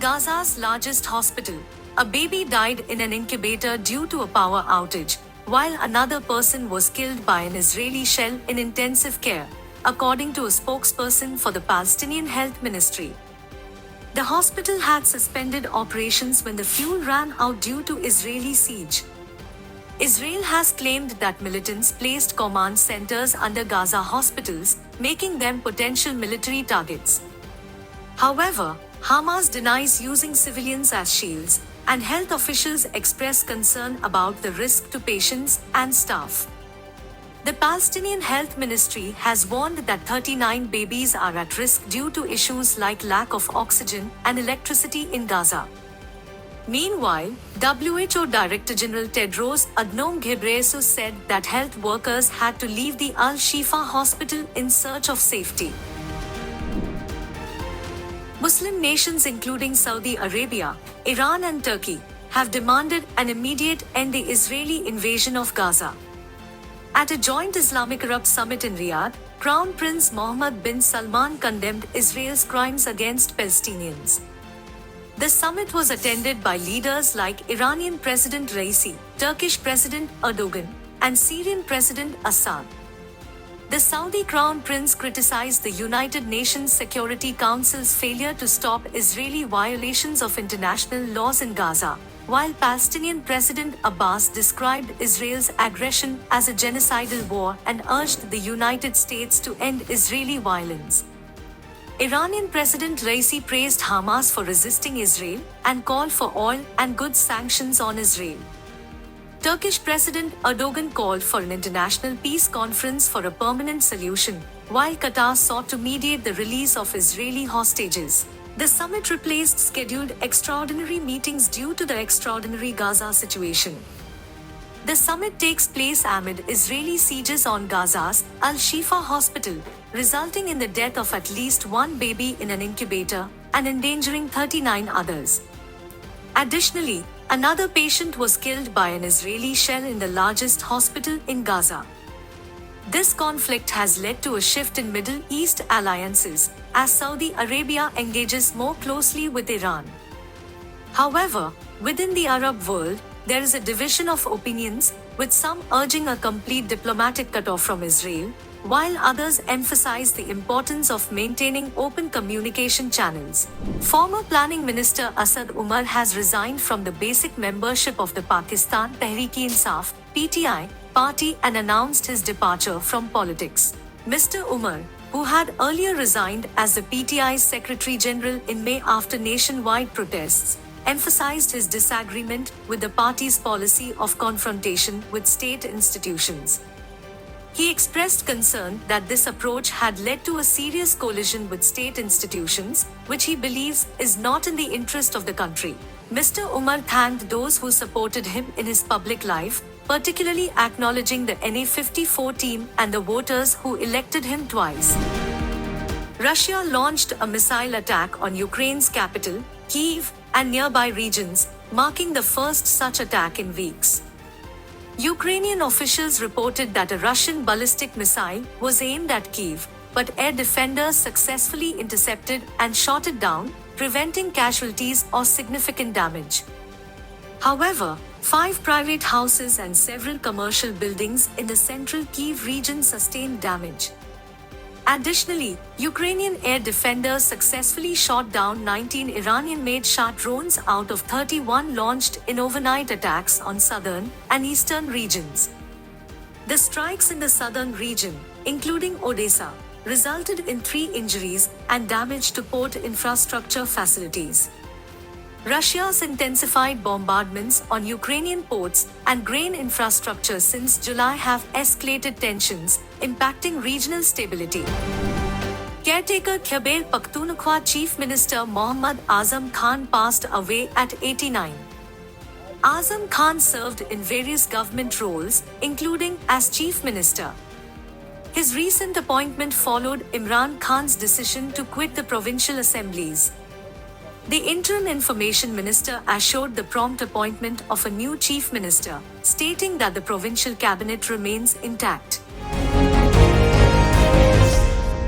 Gaza's largest hospital, a baby died in an incubator due to a power outage, while another person was killed by an Israeli shell in intensive care, according to a spokesperson for the Palestinian Health Ministry. The hospital had suspended operations when the fuel ran out due to Israeli siege. Israel has claimed that militants placed command centers under Gaza hospitals, making them potential military targets. However, Hamas denies using civilians as shields, and health officials express concern about the risk to patients and staff. The Palestinian Health Ministry has warned that 39 babies are at risk due to issues like lack of oxygen and electricity in Gaza. Meanwhile, WHO Director General Tedros Adhanom Ghebreyesus said that health workers had to leave the Al-Shifa hospital in search of safety. Muslim nations including Saudi Arabia, Iran and Turkey have demanded an immediate end to the Israeli invasion of Gaza. At a joint Islamic Arab summit in Riyadh, Crown Prince Mohammed bin Salman condemned Israel's crimes against Palestinians. The summit was attended by leaders like Iranian President Raisi, Turkish President Erdogan, and Syrian President Assad. The Saudi Crown Prince criticized the United Nations Security Council's failure to stop Israeli violations of international laws in Gaza, while Palestinian President Abbas described Israel's aggression as a genocidal war and urged the United States to end Israeli violence. Iranian President Raisi praised Hamas for resisting Israel and called for oil and goods sanctions on Israel. Turkish President Erdogan called for an international peace conference for a permanent solution, while Qatar sought to mediate the release of Israeli hostages. The summit replaced scheduled extraordinary meetings due to the extraordinary Gaza situation. The summit takes place amid Israeli sieges on Gaza's Al-Shifa hospital, resulting in the death of at least one baby in an incubator and endangering 39 others. Additionally, another patient was killed by an Israeli shell in the largest hospital in Gaza. This conflict has led to a shift in Middle East alliances as Saudi Arabia engages more closely with Iran. However, within the Arab world, there is a division of opinions, with some urging a complete diplomatic cutoff from Israel, while others emphasize the importance of maintaining open communication channels. Former Planning Minister Asad Umar has resigned from the basic membership of the Pakistan Tehreek-e-Insaf (PTI) party and announced his departure from politics. Mr. Umar, who had earlier resigned as the PTI's Secretary General in May after nationwide protests, emphasized his disagreement with the party's policy of confrontation with state institutions. He expressed concern that this approach had led to a serious collision with state institutions, which he believes is not in the interest of the country. Mr. Umar thanked those who supported him in his public life, particularly acknowledging the NA54 team and the voters who elected him twice. Russia launched a missile attack on Ukraine's capital, Kyiv, and nearby regions, marking the first such attack in weeks. Ukrainian officials reported that a Russian ballistic missile was aimed at Kyiv, but air defenders successfully intercepted and shot it down, preventing casualties or significant damage. However, 5 private houses and several commercial buildings in the central Kyiv region sustained damage. Additionally, Ukrainian air defenders successfully shot down 19 Iranian-made Shah drones out of 31 launched in overnight attacks on southern and eastern regions. The strikes in the southern region, including Odessa, resulted in 3 injuries and damage to port infrastructure facilities. Russia's intensified bombardments on Ukrainian ports and grain infrastructure since July have escalated tensions, impacting regional stability. Caretaker Khyber Pakhtunkhwa Chief Minister Mohammad Azam Khan passed away at 89. Azam Khan served in various government roles, including as Chief Minister. His recent appointment followed Imran Khan's decision to quit the provincial assemblies. The interim information minister assured the prompt appointment of a new chief minister, stating that the provincial cabinet remains intact.